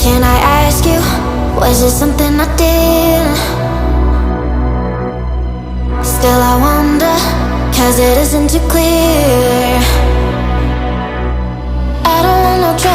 Can I ask you, was it something I did? Still I wonder, 'cause it isn't too clear. I don't want no trouble.